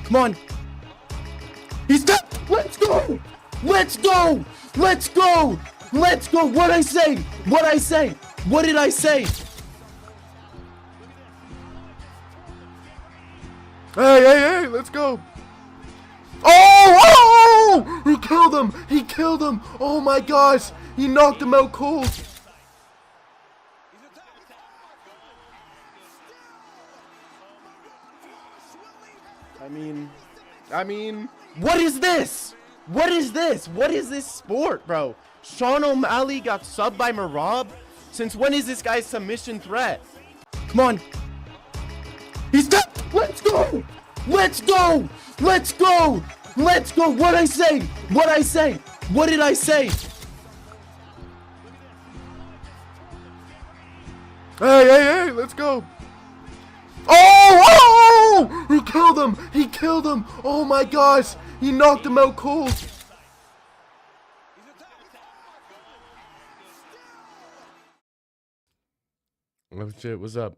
Come on. He's done. Let's go. Let's go. Let's go. Let's go. What'd I say? What'd I say? What did I say? Hey, let's go. Oh! He killed him. He killed him. Oh my gosh. He knocked him out cold. I mean, what is this? What is this? What is this sport, bro? Sean O'Malley got subbed by Marab? Since when is this guy's submission threat? Come on. He's done. Let's go. Let's go. Let's go. Let's go. What'd I say? What'd I say? What did I say? Hey, let's go. Oh! He killed him. He killed him. Oh my gosh. He knocked him out cold. Oh shit, what's up?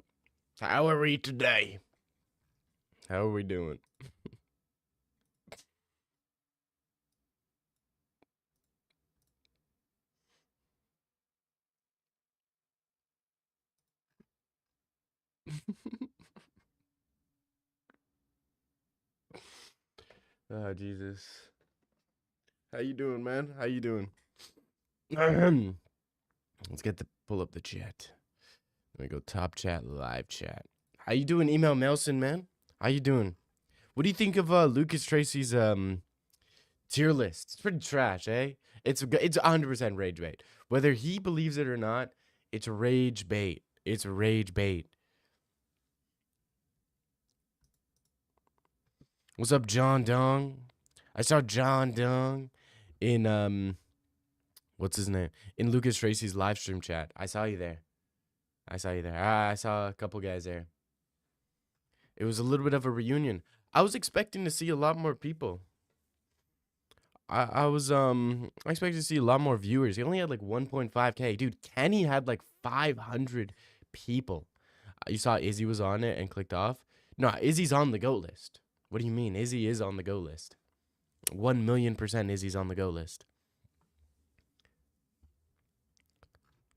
How are we today? How are we doing? Oh, Jesus. How you doing, man? How you doing? Let's pull up the chat. Let me go top chat, live chat. How you doing, Email Melson, man? How you doing? What do you think of Lucas Tracy's tier list? It's pretty trash, eh? It's 100% rage bait. Whether he believes it or not, it's rage bait. It's rage bait. What's up, John Dong? I saw John Dong in what's his name? In Lucas Tracy's live stream chat. I saw you there. I saw a couple guys there. It was a little bit of a reunion. I was expecting to see a lot more people. I expected to see a lot more viewers. He only had like 1.5K. Dude, Kenny had like 500 people. You saw Izzy was on it and clicked off? No, Izzy's on the GOAT list. What do you mean? Izzy is on the GOAT list. 1,000,000% Izzy's on the GOAT list.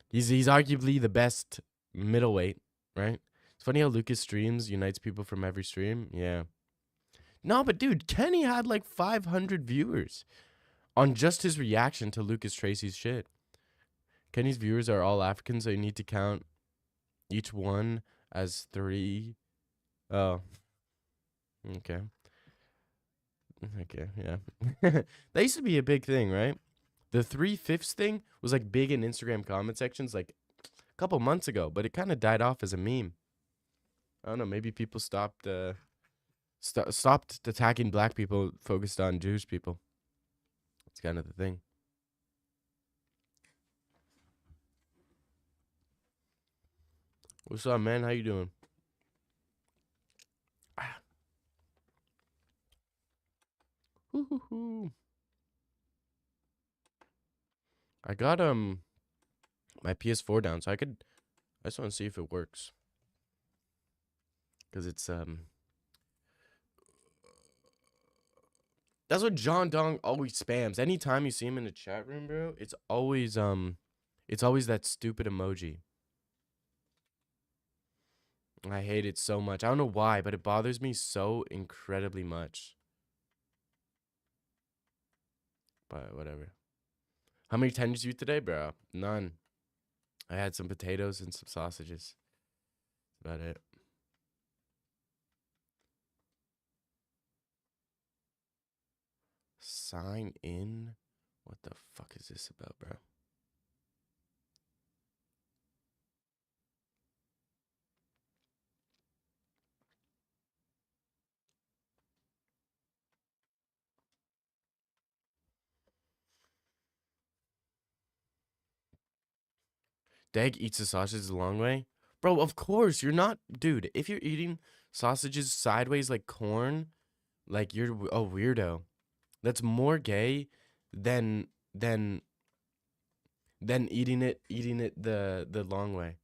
He's arguably the best middleweight, right? It's funny how Lucas streams unites people from every stream. Yeah. No, but dude, Kenny had like 500 viewers on just his reaction to Lucas Tracy's shit. Kenny's viewers are all African, so you need to count each one as 3. Oh. Okay. Okay, yeah. That used to be a big thing, right? The 3/5 thing was like big in Instagram comment sections like a couple months ago, but it kind of died off as a meme. I don't know, maybe people stopped attacking black people, focused on Jewish people. It's kind of the thing. What's up, man? How you doing? I got my PS4 down, so I just want to see if it works. Cause it's that's what John Dong always spams. Anytime you see him in the chat room, bro, it's always that stupid emoji. I hate it so much. I don't know why, but it bothers me so incredibly much. But whatever. How many tenders you eat today, bro? None. I had some potatoes and some sausages. That's about it. Sign in? What the fuck is this about, bro? Dag eats the sausages the long way? Bro, of course, you're not... Dude, if you're eating sausages sideways like corn, like you're a weirdo. That's more gay than eating it the long way.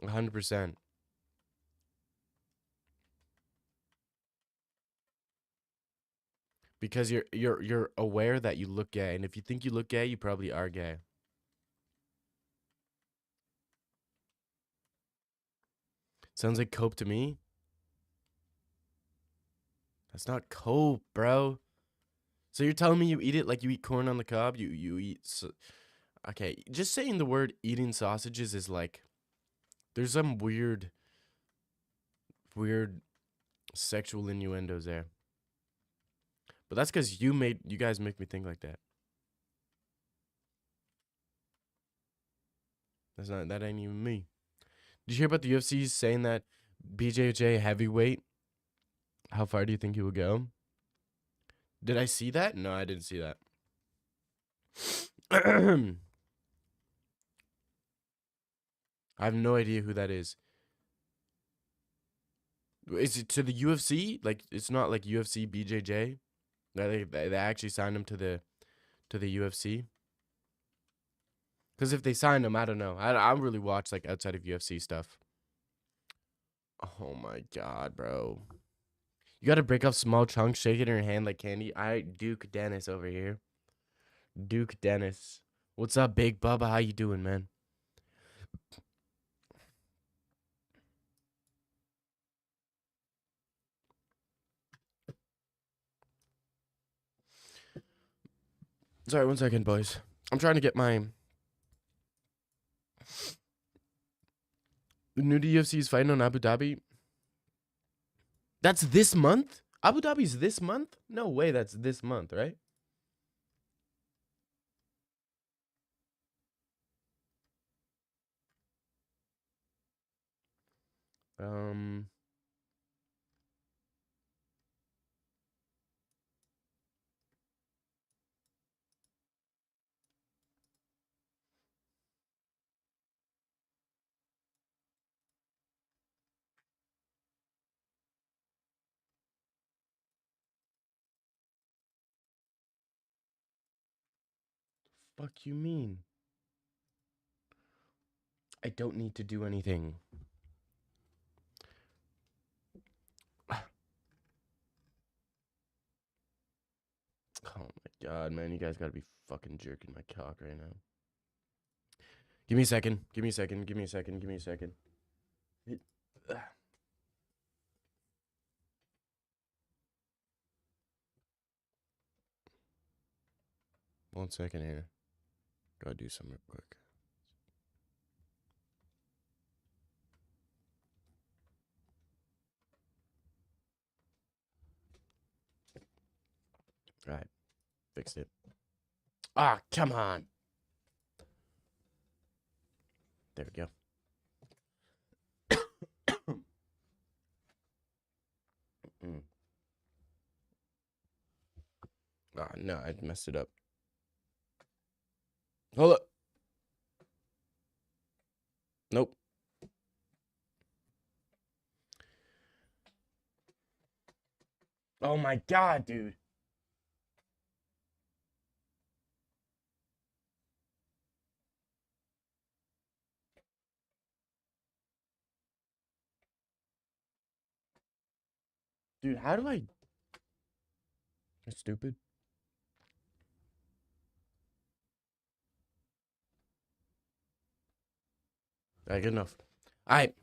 100%. Because you're aware that you look gay, and if you think you look gay, you probably are gay. Sounds like cope to me. That's not cope, bro. So you're telling me you eat it like you eat corn on the cob? You eat okay, just saying the word eating sausages is like there's some weird sexual innuendos there. But that's cuz you guys make me think like that. That ain't even me. Did you hear about the UFC saying that BJJ heavyweight? How far do you think he will go? Did I see that? No, I didn't see that. I have no idea who that is. Is it to the UFC? Like it's not like UFC BJJ. They actually signed him to the UFC. Because if they signed him, I don't know. I don't really watch like outside of UFC stuff. Oh my god, bro. You gotta break off small chunks, shake it in your hand like candy. Duke Dennis over here. Duke Dennis. What's up, Big Bubba? How you doing, man? Sorry, 1 second, boys. I'm trying to get my new to UFC's fighting on Abu Dhabi. That's this month? Abu Dhabi's this month? No way, that's this month, right? Fuck you mean? I don't need to do anything. Oh my god, man. You guys gotta be fucking jerking my cock right now. Give me a second. Give me a second. Give me a second. Give me a second. One second here. Gotta do something real quick. Alright. Fixed it. Ah, come on. There we go. Ah, no, I messed it up. Hold up. Nope. Oh my god, dude. Dude, how do I... That's stupid. Alright, good enough. Alright.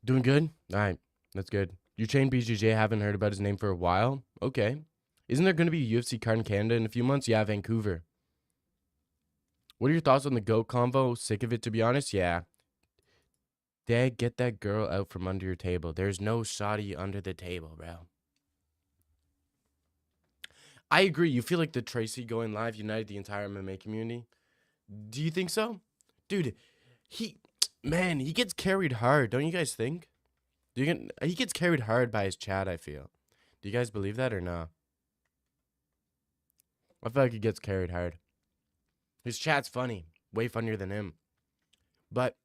Doing good? Alright, that's good. You trained BJJ, haven't heard about his name for a while? Okay. Isn't there going to be a UFC card in Canada in a few months? Yeah, Vancouver. What are your thoughts on the GOAT convo? Sick of it, to be honest? Yeah. Dad, get that girl out from under your table. There's no shoddy under the table, bro. I agree. You feel like the Tracy going live united the entire MMA community. Do you think so? Dude, he gets carried hard. Don't you guys think? He gets carried hard by his chat, I feel. Do you guys believe that or not? I feel like he gets carried hard. His chat's funny. Way funnier than him. But,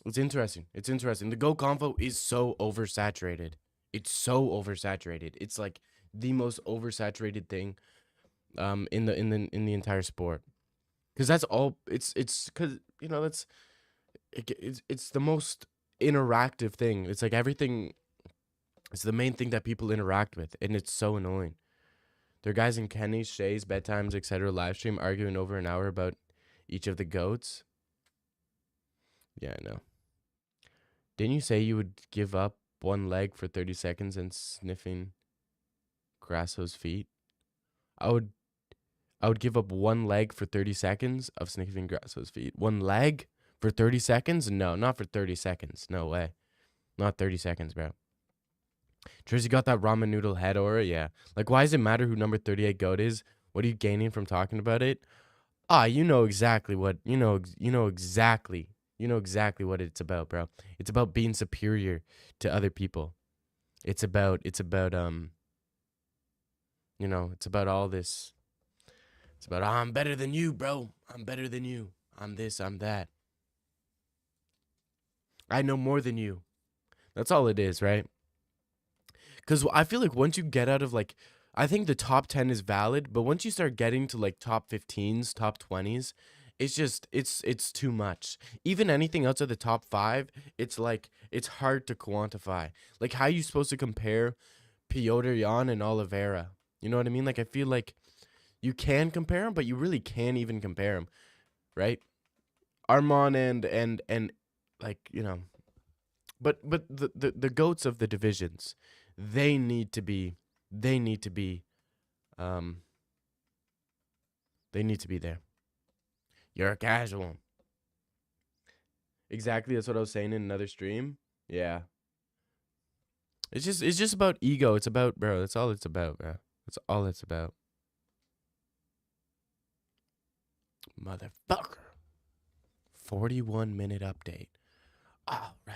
it's interesting. It's interesting. The Go Convo is so oversaturated. It's so oversaturated. It's like the most oversaturated thing in the entire sport. Because that's all it's because that's it's the most interactive thing. It's like everything. It's the main thing that people interact with, and it's so annoying. There are guys in Kenny's, Shay's, bedtimes, etc. live stream arguing over an hour about each of the goats. Yeah, I know. Didn't you say you would give up one leg for 30 seconds and sniffing Grasso's feet? I would give up one leg for 30 seconds of sniffing Grasso's feet. One leg for 30 seconds? No, not for 30 seconds. No way. Not 30 seconds, bro. Jersey got that ramen noodle head aura? Yeah. Like, why does it matter who number 38 goat is? What are you gaining from talking about it? You know exactly what, exactly what it's about, bro. It's about being superior to other people. It's about it's about all this. It's about, I'm better than you, bro. I'm better than you. I'm this, I'm that. I know more than you. That's all it is, right? Because I feel like once you get out of like, I think the top 10 is valid, but once you start getting to like top 15s, top 20s, it's just, it's too much. Even anything outside the top 5, it's like, it's hard to quantify. Like, how are you supposed to compare Piotr Jan and Oliveira? You know what I mean? Like, I feel like you can compare them, but you really can't even compare them, right? Armand and like, but the goats of the divisions, they need to be they need to be there. You're a casual. Exactly, that's what I was saying in another stream. Yeah. It's just about ego. It's about, bro, that's all it's about, bro. That's all it's about. Motherfucker. 41-minute update. All right.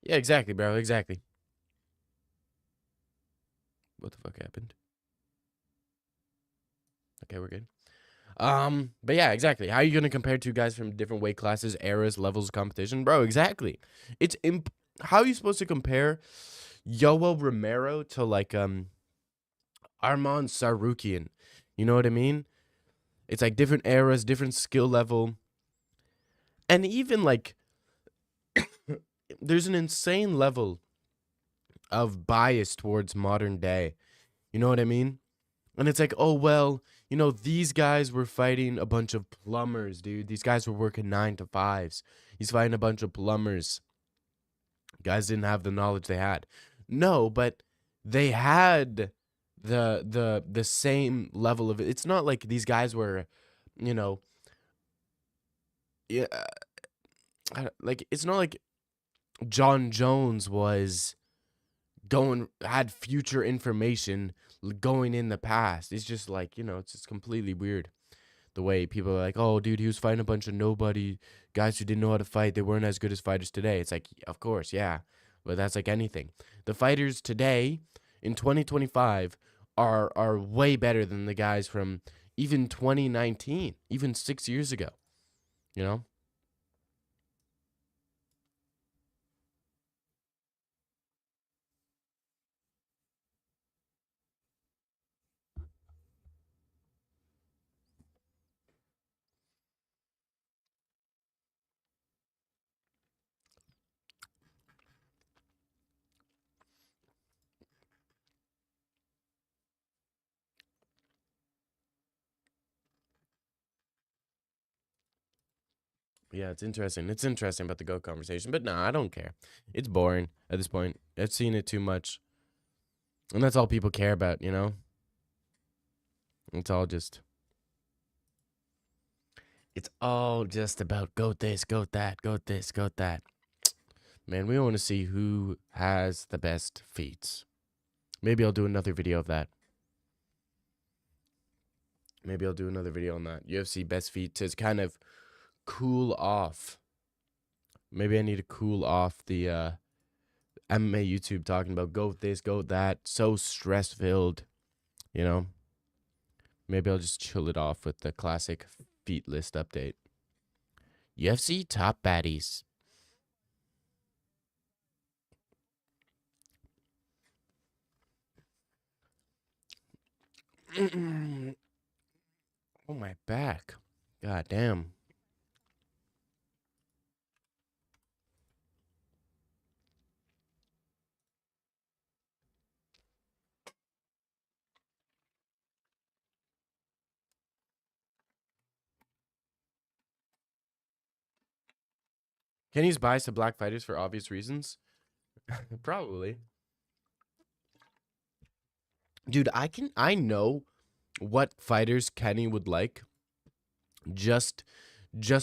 Yeah, exactly, bro. Exactly. What the fuck happened? Okay, we're good. But yeah, exactly. How are you gonna compare two guys from different weight classes, eras, levels of competition, bro? Exactly. How are you supposed to compare Yoel Romero to like Arman Sarukian? You know what I mean? It's like different eras, different skill level, and even like there's an insane level of bias towards modern day. You know what I mean? And it's like, oh, well, these guys were fighting a bunch of plumbers, dude. These guys were working 9 to 5s. He's fighting a bunch of plumbers. Guys didn't have the knowledge they had. No, but they had the same level of it. It's not like these guys were, yeah, like it's not like John Jones had future information going in the past. It's just like, it's just completely weird. The way people are like, oh, dude, he was fighting a bunch of nobody guys who didn't know how to fight. They weren't as good as fighters today. It's like, of course, yeah. But that's like anything. The fighters today in 2025 are way better than the guys from even 2019, even 6 years ago, you know? Yeah, it's interesting. It's interesting about the GOAT conversation, but nah, I don't care. It's boring at this point. I've seen it too much. And that's all people care about, It's all just about goat this, goat that, goat this, goat that. Man, we want to see who has the best feats. Maybe I'll do another video of that. Maybe I'll do another video on that. UFC best feat to kind of cool off. Maybe I need to cool off the MMA YouTube talking about goat this, goat that. So stress filled, you know? Maybe I'll just chill it off with the classic feat list update. UFC top baddies. Oh, my back. God damn. Kenny's biased to black fighters for obvious reasons. Probably. Dude, I know what fighters Kenny would like just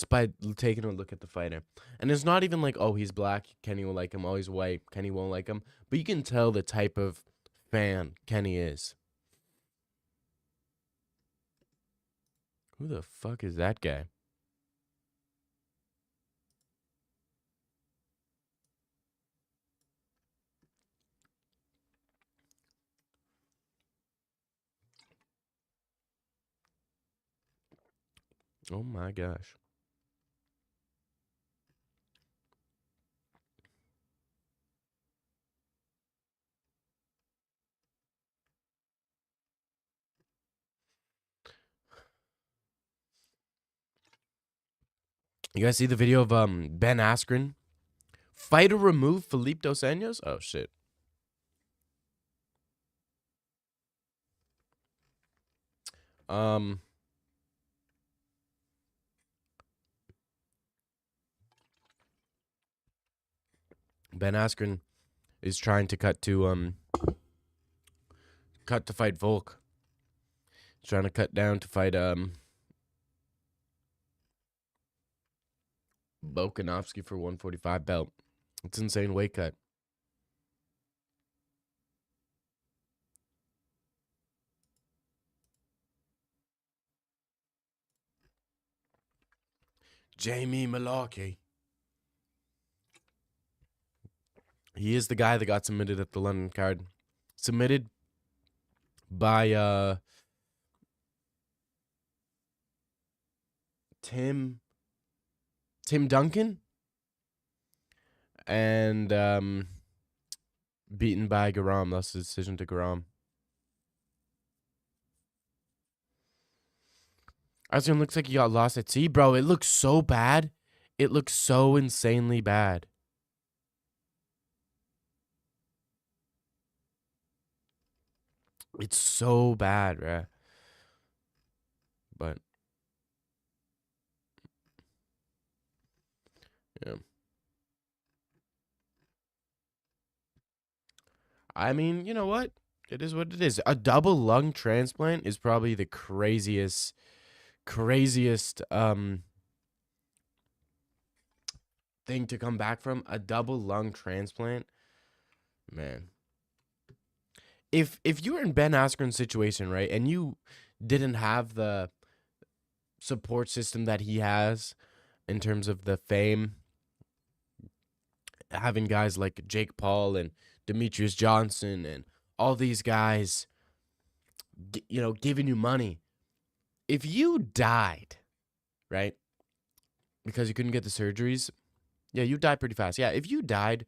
by taking a look at the fighter. And it's not even like, oh, he's black, Kenny will like him. Oh, he's white, Kenny won't like him. But you can tell the type of fan Kenny is. Who the fuck is that guy? Oh my gosh. You guys see the video of Ben Askren? Fighter remove Felipe Dos Anjos? Oh shit. Ben Askren is trying to cut to fight Volk. He's trying to cut down to fight Volkanovski for 145 belt. It's insane weight cut. Jamie Malarkey. He is the guy that got submitted at the London card. Submitted by Tim Duncan and beaten by Garam. That's the decision to Garam. Arsenal looks like he got lost at sea. Bro, it looks so bad. It looks so insanely bad. It's so bad, bruh. But yeah. I mean, you know what? It is what it is. A double lung transplant is probably the craziest thing to come back from. A double lung transplant. Man. If you were in Ben Askren's situation, right, and you didn't have the support system that he has in terms of the fame, having guys like Jake Paul and Demetrius Johnson and all these guys, giving you money. If you died, right, because you couldn't get the surgeries, yeah, you died pretty fast. Yeah, if you died,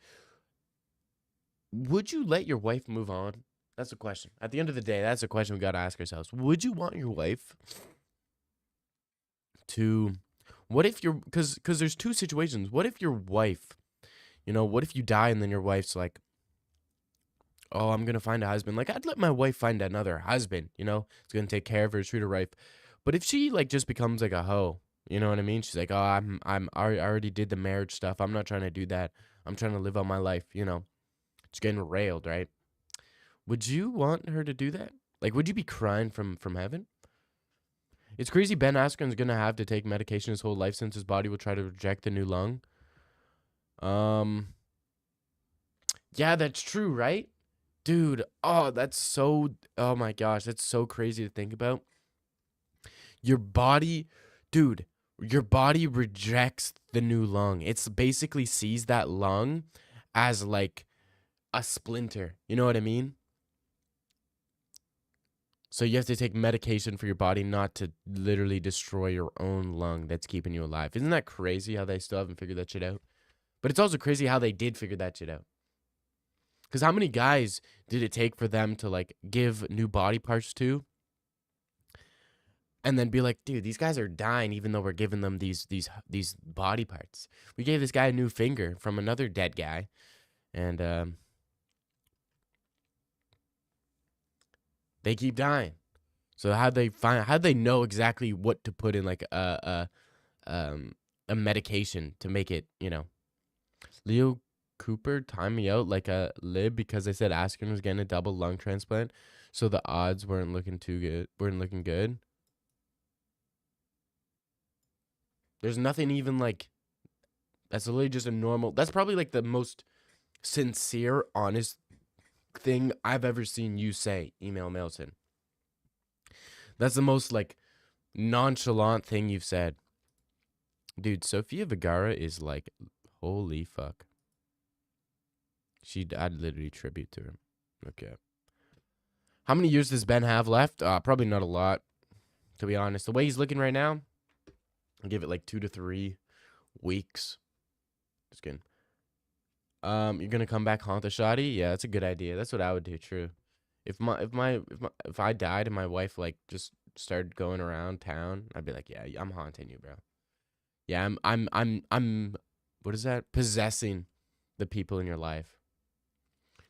would you let your wife move on? That's the question. At the end of the day, that's a question we got to ask ourselves. Would you want your wife to, what if you're, because there's two situations. What if your wife, what if you die and then your wife's like, oh, I'm going to find a husband. Like, I'd let my wife find another husband, it's going to take care of her, treat her right. But if she, like, just becomes like a hoe, you know what I mean? She's like, oh, I already did the marriage stuff. I'm not trying to do that. I'm trying to live out my life, Just getting railed, right? Would you want her to do that? Like, would you be crying from heaven? It's crazy Ben Askren's going to have to take medication his whole life since his body will try to reject the new lung. Yeah, that's true, right? Dude, oh my gosh, that's so crazy to think about. Your body rejects the new lung. It's basically sees that lung as like a splinter. You know what I mean? So you have to take medication for your body not to literally destroy your own lung that's keeping you alive. Isn't that crazy how they still haven't figured that shit out? But it's also crazy how they did figure that shit out. Because how many guys did it take for them to like give new body parts to, and then be like, dude, these guys are dying even though we're giving them these body parts. We gave this guy a new finger from another dead guy, and they keep dying. So how'd they know exactly what to put in like a medication to make it, Leo Cooper timed me out like a lib because I said Askren was getting a double lung transplant, so the odds weren't looking good. There's nothing even like that's literally just a normal. That's probably like the most sincere, honest thing I've ever seen you say, Email Milton. That's the most like nonchalant thing you've said. Dude, Sofia Vergara is like, holy fuck. I'd literally tribute to her. Okay. How many years does Ben have left? Probably not a lot, to be honest. The way he's looking right now, I'll give it like 2 to 3 weeks. Just kidding. You're gonna come back haunt the shoddy? Yeah, that's a good idea. That's what I would do. True. If I died and my wife like just started going around town, I'd be like, yeah, I'm haunting you, bro. Yeah, I'm what is that? Possessing the people in your life.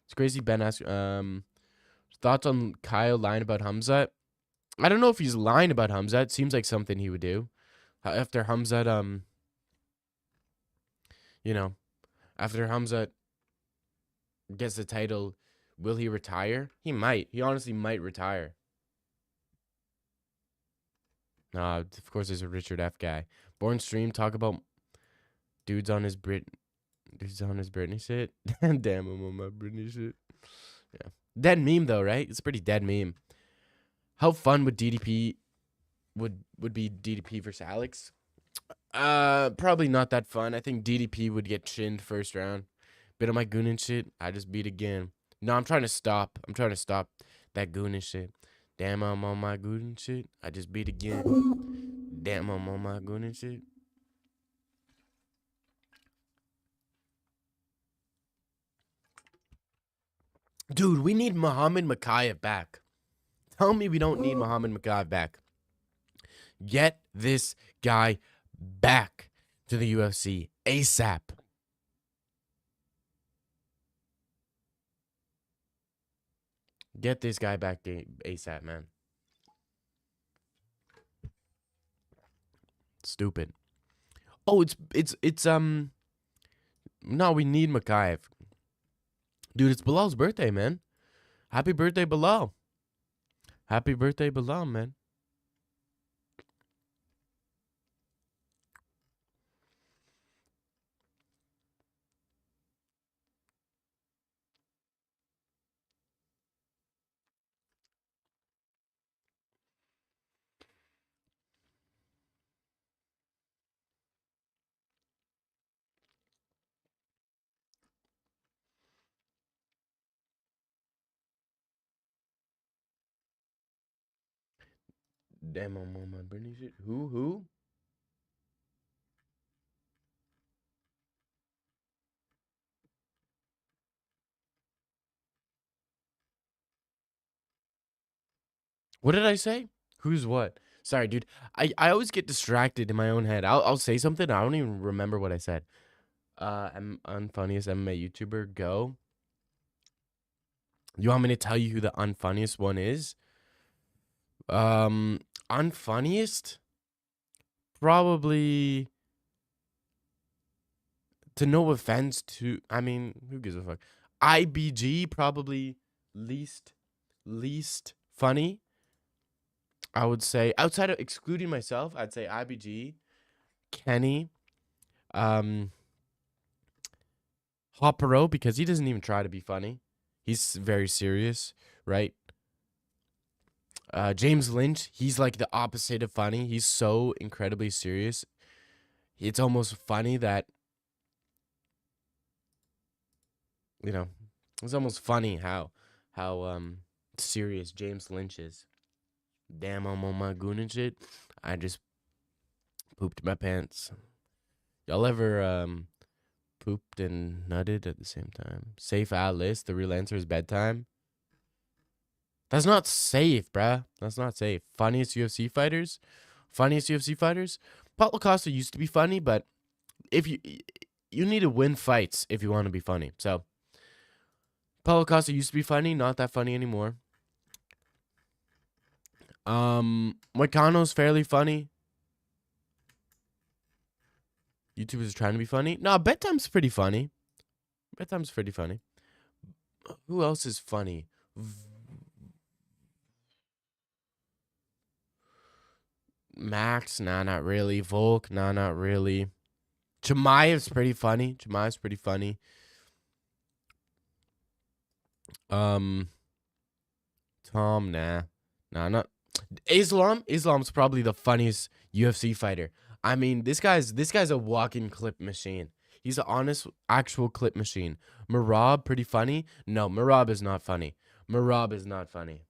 It's crazy. Ben asked, thoughts on Kyle lying about Hamzat? I don't know if he's lying about Hamzat. It seems like something he would do. After Hamzat, after Hamzat gets the title, will he retire? He might. He honestly might retire. Of course, there's a Richard F. guy. Born Stream, talk about dudes on his Britney shit. Damn, I'm on my Britney shit. Yeah. Dead meme, though, right? It's a pretty dead meme. How fun would DDP would be DDP versus Alex? Probably not that fun. I think DDP would get chinned first round. Bit of my goon and shit. I just beat again. No, I'm trying to stop that goon and shit. Damn, I'm on my goon and shit. I just beat again. Damn, I'm on my goon and shit. Dude, we need Muhammad Makayev back. Tell me we don't need Muhammad Makayev back. Get this guy back to the UFC ASAP. Get this guy back ASAP, man. Stupid. Oh, it's no, we need Makayev. Dude, it's Bilal's birthday, man. Happy birthday, Bilal. Happy birthday, Bilal, man. Damn, I'm on my Britney shit. Who? What did I say? Who's what? Sorry, dude. I always get distracted in my own head. I'll say something. I don't even remember what I said. I'm unfunniest MMA YouTuber. Go. You want me to tell you who the unfunniest one is? Unfunniest? Probably, to no offense to, I mean, who gives a fuck? IBG, probably least funny. I would say, outside of excluding myself, I'd say IBG, Kenny, Hopero, because he doesn't even try to be funny. He's very serious, right? James Lynch, he's like the opposite of funny. He's so incredibly serious. It's almost funny that, it's almost funny how serious James Lynch is. Damn, I'm on my goon and shit. I just pooped my pants. Y'all ever pooped and nutted at the same time? Safe Alice. The real answer is bedtime. That's not safe, bruh. That's not safe. Funniest UFC fighters. Funniest UFC fighters. Paulo Costa used to be funny, but if you need to win fights if you want to be funny. So Paulo Costa used to be funny, not that funny anymore. Moicano's fairly funny. YouTube is trying to be funny. No, bedtime's pretty funny. Bedtime's pretty funny. Who else is funny? Max, nah, not really. Volk, nah, not really. Chimaev's pretty funny. Chimaev's pretty funny. Tom, nah, not. Islam's probably the funniest UFC fighter. I mean, this guy's a walking clip machine. He's an honest, actual clip machine. Merab, pretty funny. No, Merab is not funny. Merab is not funny.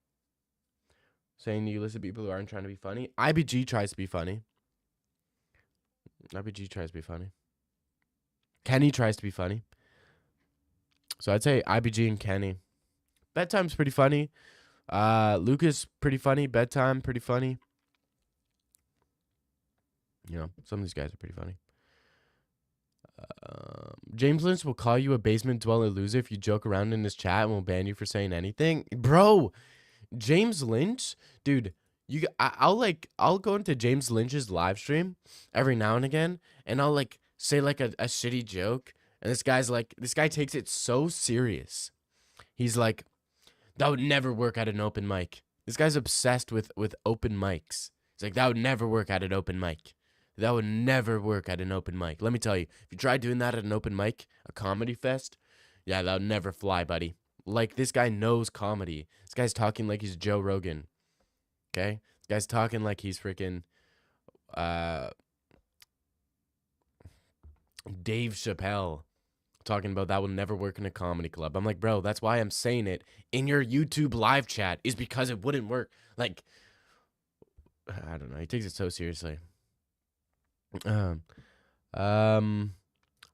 Saying you listen to people who aren't trying to be funny. IBG tries to be funny. IBG tries to be funny. Kenny tries to be funny. So I'd say IBG and Kenny. Bedtime's pretty funny. Lucas, pretty funny. Bedtime, pretty funny. You know, some of these guys are pretty funny. James Lynch will call you a basement dweller loser if you joke around in his chat and will ban you for saying anything. Bro, James Lynch, dude, I'll go into James Lynch's live stream every now and again, and I'll like say like a shitty joke, and this guy takes it so serious. He's like, that would never work at an open mic. This guy's obsessed with open mics. He's like, that would never work at an open mic. That would never work at an open mic. Let me tell you, if you try doing that at an open mic, a comedy fest, yeah, that would never fly, buddy. Like, this guy knows comedy. This guy's talking like he's Joe Rogan. Okay? This guy's talking like he's freaking Dave Chappelle. Talking about that will never work in a comedy club. I'm like, bro, that's why I'm saying it in your YouTube live chat, is because it wouldn't work. Like, I don't know. He takes it so seriously. I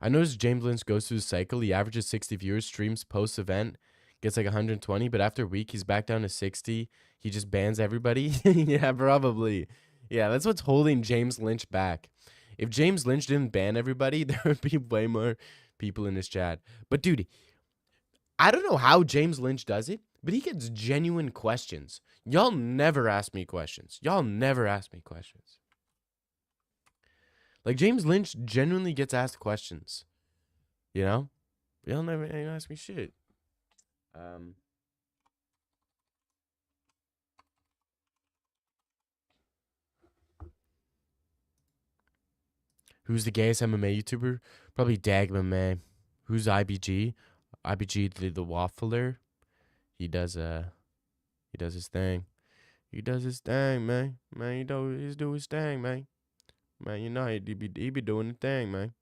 noticed James Lynch goes through the cycle. He averages 60 viewers, streams post-event, gets like 120, but after a week, he's back down to 60. He just bans everybody. Yeah, probably. Yeah, that's what's holding James Lynch back. If James Lynch didn't ban everybody, there would be way more people in his chat. But dude, I don't know how James Lynch does it, but he gets genuine questions. Y'all never ask me questions. Like, James Lynch genuinely gets asked questions. You know? Y'all never ask me shit. Who's the gayest MMA YouTuber? Probably Dag MMA. Who's IBG? IBG the waffler. He does his thing. He does his thing, man. Man, he do his thing, man. Man, you know he be doing the thing, man.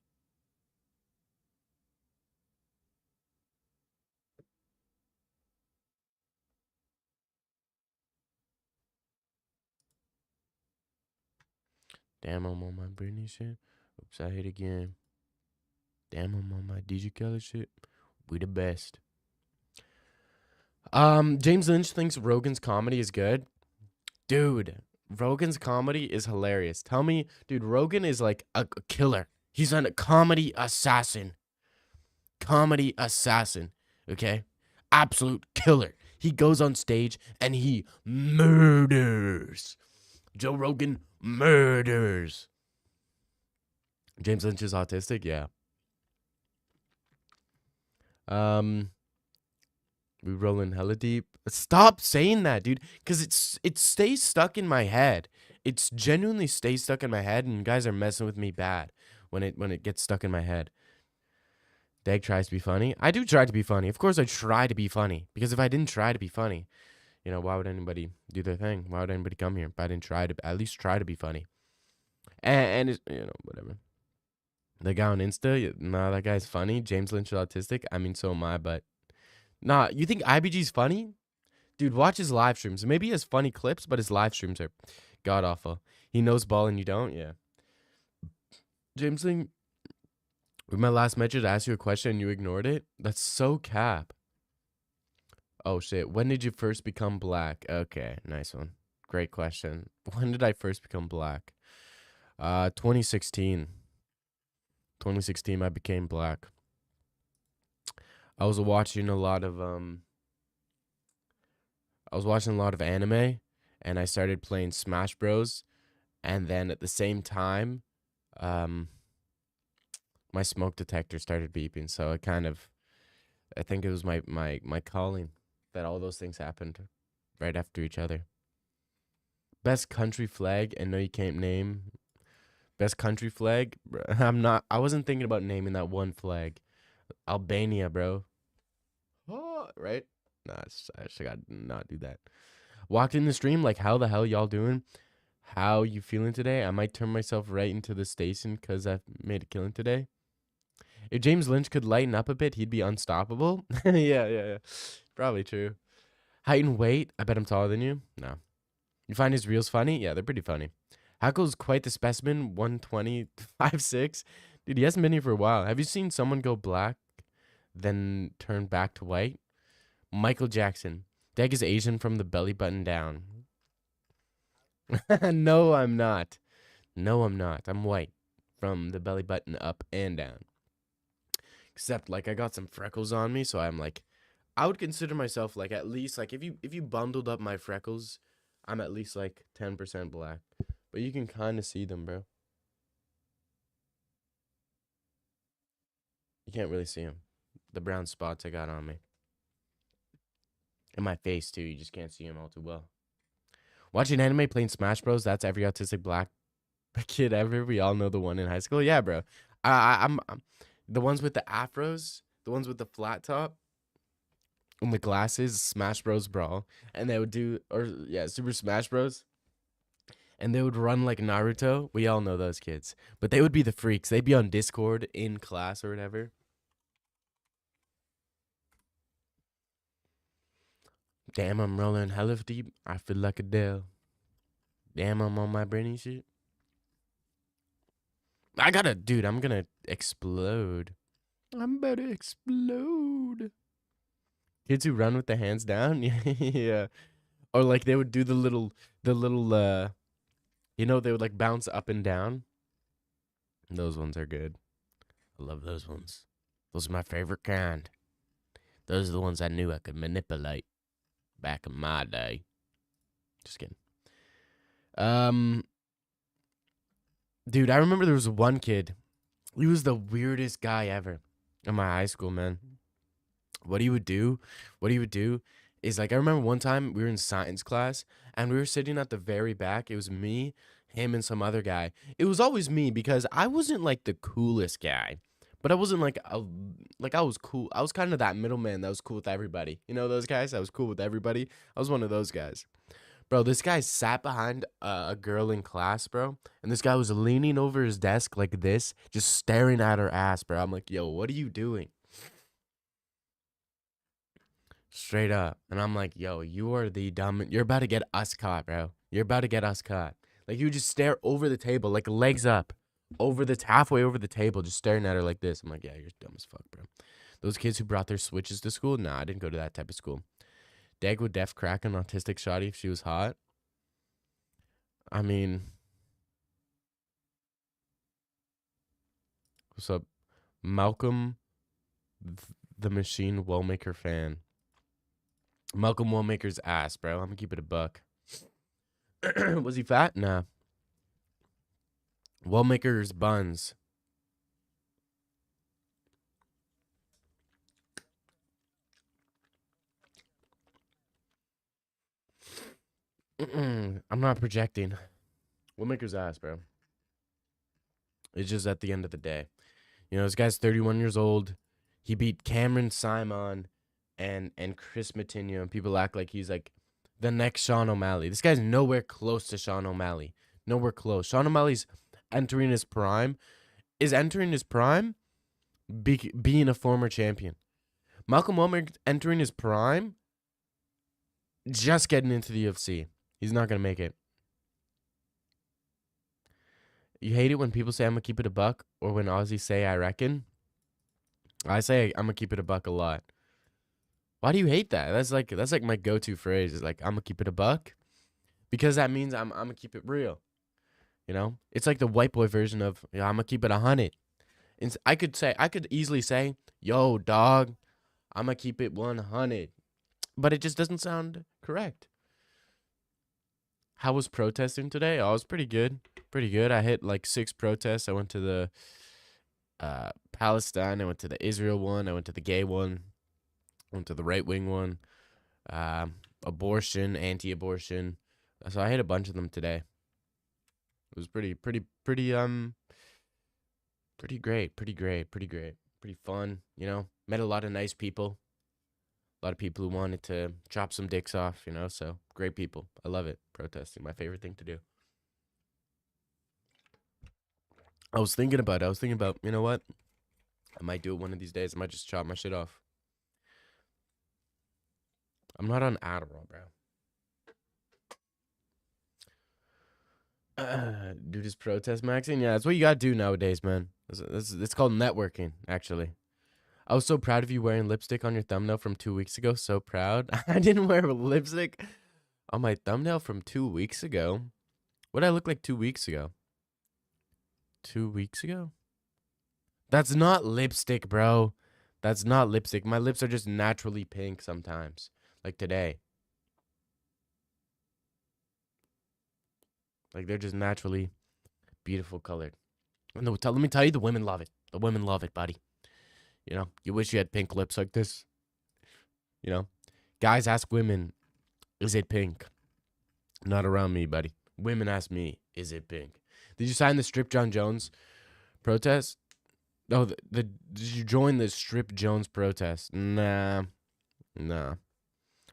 Damn, I'm on my Britney shit. Oops, I hit again. Damn, I'm on my DJ Khaled shit. We the best. James Lynch thinks Rogan's comedy is good. Dude, Rogan's comedy is hilarious. Tell me, dude, Rogan is like a killer. He's a comedy assassin. Comedy assassin. Okay? Absolute killer. He goes on stage and he murders. Joe Rogan murders. James Lynch is autistic? Yeah. We rolling hella deep. Stop saying that, dude, because it stays stuck in my head. It's genuinely stays stuck in my head, and you guys are messing with me bad when it gets stuck in my head. Dag tries to be funny. I do try to be funny. Of course, I try to be funny, because if I didn't try to be funny, you know, why would anybody do their thing? Why would anybody come here if I didn't at least try to be funny? And it's, you know, whatever. The guy on Insta, nah, that guy's funny. James Lynch is autistic. I mean, so am I, but nah, you think IBG's funny? Dude, watch his live streams. Maybe he has funny clips, but his live streams are god awful. He knows ball and you don't. Yeah. James Ling, with my last message, I asked you a question and you ignored it. That's so cap. Oh shit. When did you first become black? Okay, nice one. Great question. When did I first become black? 2016. 2016 I became black. I was watching a lot of anime, and I started playing Smash Bros. And then at the same time, my smoke detector started beeping. So I think it was my calling that all those things happened right after each other. Best country flag, and no, you can't name. Best country flag? I wasn't thinking about naming that one flag. Albania, bro. Oh, right? Nah, I should not do that. Walked in the stream, like, how the hell y'all doing? How you feeling today? I might turn myself right into the station because I made a killing today. If James Lynch could lighten up a bit, he'd be unstoppable. Yeah. Probably true. Height and weight? I bet I'm taller than you. No. You find his reels funny? Yeah, they're pretty funny. Hackle's quite the specimen, 120, 5'6". Dude, he hasn't been here for a while. Have you seen someone go black, then turn back to white? Michael Jackson. Dag is Asian from the belly button down. No, I'm not. No, I'm not. I'm white from the belly button up and down. Except, like, I got some freckles on me, so I'm like, I would consider myself, like, at least, like, if you bundled up my freckles, I'm at least, like, 10% black. But you can kind of see them, bro. You can't really see them. The brown spots I got on me. In my face, too. You just can't see them all too well. Watching anime, playing Smash Bros. That's every autistic black kid ever. We all know the one in high school. Yeah, bro. I'm the ones with the afros, the ones with the flat top, and the glasses. Smash Bros. Brawl, and they would do Super Smash Bros. And they would run like Naruto. We all know those kids, but they would be the freaks. They'd be on Discord in class or whatever. Damn, I'm rolling hella deep. I feel like a Dell. Damn, I'm on my brainy shit. Dude, I'm gonna explode. I'm about to explode. Kids who run with the hands down? Yeah. Or like they would do the little, they would like bounce up and down. Those ones are good. I love those ones. Those are my favorite kind. Those are the ones I knew I could manipulate back in my day. Just kidding. Dude, I remember there was one kid. He was the weirdest guy ever in my high school, man. What he would do is, like, I remember one time we were in science class and we were sitting at the very back. It was me, him, and some other guy. It was always me because I wasn't like the coolest guy, but I wasn't like I was cool. I was kind of that middleman that was cool with everybody. You know those guys? I was cool with everybody. I was one of those guys. Bro, this guy sat behind a girl in class, bro. And this guy was leaning over his desk like this, just staring at her ass, bro. I'm like, yo, what are you doing? Straight up. And I'm like, yo, you are the dumb. You're about to get us caught, bro. You're about to get us caught. Like, you just stare over the table, like legs up, halfway over the table, just staring at her like this. I'm like, yeah, you're dumb as fuck, bro. Those kids who brought their Switches to school? Nah, I didn't go to that type of school. Dag would def crack an autistic shawty if she was hot. I mean, what's up? Malcolm the Machine Wellmaker fan. Malcolm Wellmaker's ass, bro. I'm gonna keep it a buck. Was he fat? Nah. Wellmaker's buns. I'm not projecting. Wellmaker's ass, bro. It's just at the end of the day. You know, this guy's 31 years old. He beat Cameron Simon and Chris Matinho, and people act like he's like the next Sean O'Malley. This guy's nowhere close to Sean O'Malley. Nowhere close. Sean O'Malley's entering his prime. Is entering his prime being a former champion. Malcolm Wellmaker entering his prime just getting into the UFC. He's not gonna make it. You hate it when people say I'm gonna keep it a buck, or when Aussies say I reckon. I say I'm gonna keep it a buck a lot. Why do you hate that? That's like my go-to phrase. Is like I'm gonna keep it a buck, because that means I'm gonna keep it real. You know, it's like the white boy version of I'm gonna keep it 100. And I could easily say, "Yo, dog, I'm gonna keep it 100," but it just doesn't sound correct. How was protesting today? Oh, it was pretty good. Pretty good. I hit like 6 protests. I went to the Palestine. I went to the Israel one. I went to the gay one. I went to the right wing one. Abortion, anti-abortion. So I hit a bunch of them today. It was pretty great. Pretty fun. You know, met a lot of nice people. A lot of people who wanted to chop some dicks off, you know, so great people. I love it. Protesting, my favorite thing to do. I was thinking about, you know what? I might do it one of these days. I might just chop my shit off. I'm not on Adderall, bro. Dude, is protest maxing? Yeah, that's what you gotta do nowadays, man. It's called networking, actually. I was so proud of you wearing lipstick on your thumbnail from 2 weeks ago. So proud. I didn't wear lipstick on my thumbnail from 2 weeks ago. What did I look like 2 weeks ago? 2 weeks ago? That's not lipstick, bro. That's not lipstick. My lips are just naturally pink sometimes. Like today. Like they're just naturally beautiful colored. And let me tell you, the women love it. The women love it, buddy. You know, you wish you had pink lips like this. You know, guys ask women, is it pink? Not around me, buddy. Women ask me, is it pink? Did you sign the Strip John Jones protest? No, did you join the Strip Jones protest? Nah. I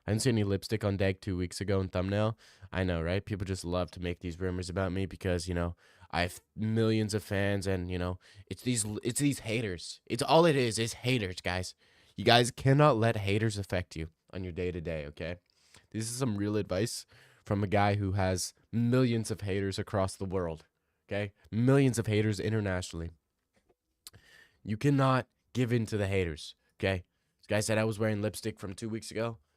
didn't see any lipstick on Dag 2 weeks ago in thumbnail. I know, right? People just love to make these rumors about me because, you know, I have millions of fans and, you know, it's these haters. It's all it is haters, guys. You guys cannot let haters affect you on your day-to-day, okay? This is some real advice from a guy who has millions of haters across the world, okay? Millions of haters internationally. You cannot give in to the haters, okay? This guy said I was wearing lipstick from 2 weeks ago.